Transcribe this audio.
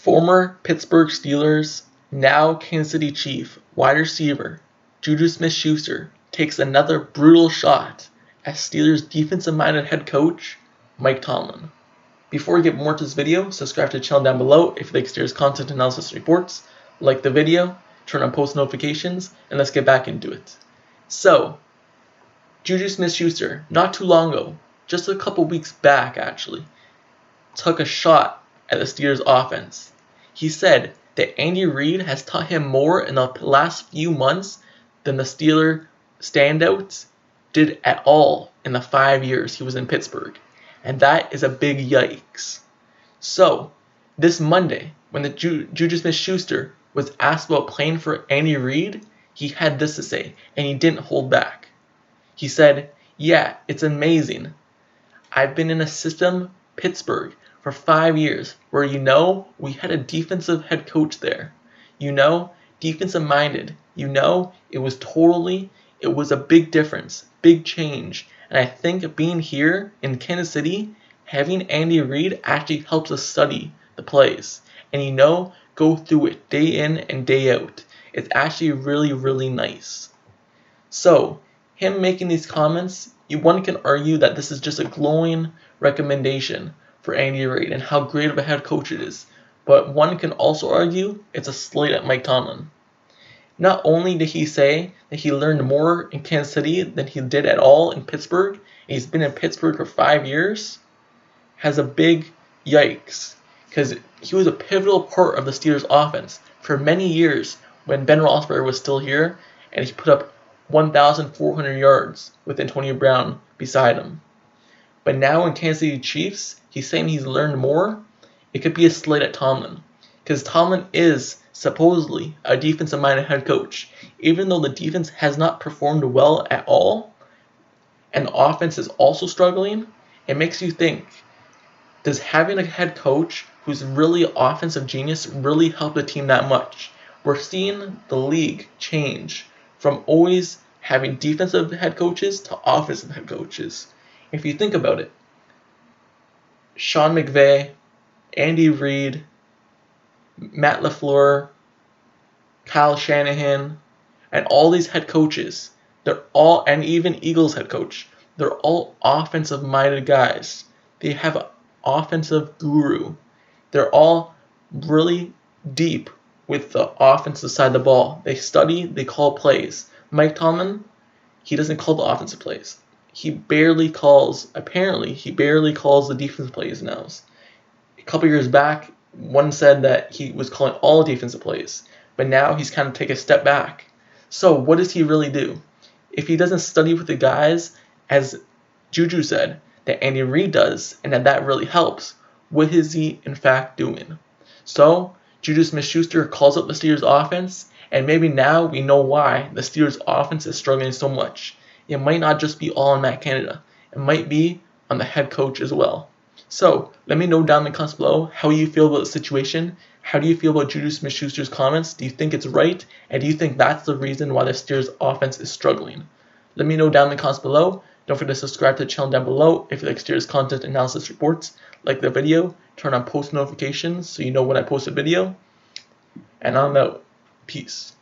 Former Pittsburgh Steelers, now Kansas City Chief, wide receiver JuJu Smith-Schuster takes another brutal shot at Steelers defensive-minded head coach Mike Tomlin. Before we get more to this video, subscribe to the channel down below if you like Steelers content analysis reports, like the video, turn on post notifications, and let's get back into it. So, JuJu Smith-Schuster, not too long ago, just a couple weeks back actually, took a shot at the Steelers offense. He said that Andy Reid has taught him more in the last few months than the Steeler standouts did at all in the 5 years he was in Pittsburgh. And that is a big yikes. So, this Monday, when the JuJu Smith-Schuster was asked about playing for Andy Reid, he had this to say, and he didn't hold back. He said, "Yeah, it's amazing. I've been in a system, Pittsburgh, for 5 years, where we had a defensive head coach there. Defensive minded. It was a big difference, big change. And I think being here in Kansas City, having Andy Reid actually helps us study the plays. And go through it day in and day out. It's actually really, really nice." So, him making these comments, one can argue that this is just a glowing recommendation for Andy Reid and how great of a head coach it is. But one can also argue it's a slight at Mike Tomlin. Not only did he say that he learned more in Kansas City than he did at all in Pittsburgh, and he's been in Pittsburgh for 5 years, has a big yikes. Because he was a pivotal part of the Steelers offense for many years when Ben Roethlisberger was still here, and he put up 1,400 yards with Antonio Brown beside him. But now in Kansas City Chiefs, he's saying he's learned more. It could be a slight at Tomlin, because Tomlin is supposedly a defensive-minded head coach. Even though the defense has not performed well at all, and the offense is also struggling, it makes you think, does having a head coach who's really an offensive genius really help the team that much? We're seeing the league change from always having defensive head coaches to offensive head coaches. If you think about it, Sean McVay, Andy Reid, Matt LaFleur, Kyle Shanahan, and all these head coaches, and even Eagles head coach, they're all offensive-minded guys. They have an offensive guru. They're all really deep with the offensive side of the ball. They study, they call plays. Mike Tomlin, he doesn't call the offensive plays. Apparently, he barely calls the defensive plays now. A couple years back, one said that he was calling all defensive plays, but now he's kind of taken a step back. So what does he really do? If he doesn't study with the guys, as JuJu said, that Andy Reid does, and that really helps, what is he in fact doing? So, JuJu Smith-Schuster calls up the Steelers offense, and maybe now we know why the Steelers offense is struggling so much. It might not just be all on Matt Canada. It might be on the head coach as well. So, let me know down in the comments below how you feel about the situation. How do you feel about JuJu Smith-Schuster's comments? Do you think it's right? And do you think that's the reason why the Steelers offense is struggling? Let me know down in the comments below. Don't forget to subscribe to the channel down below if you like Steelers content analysis reports. Like the video, turn on post notifications so you know when I post a video. And I'm out. Peace.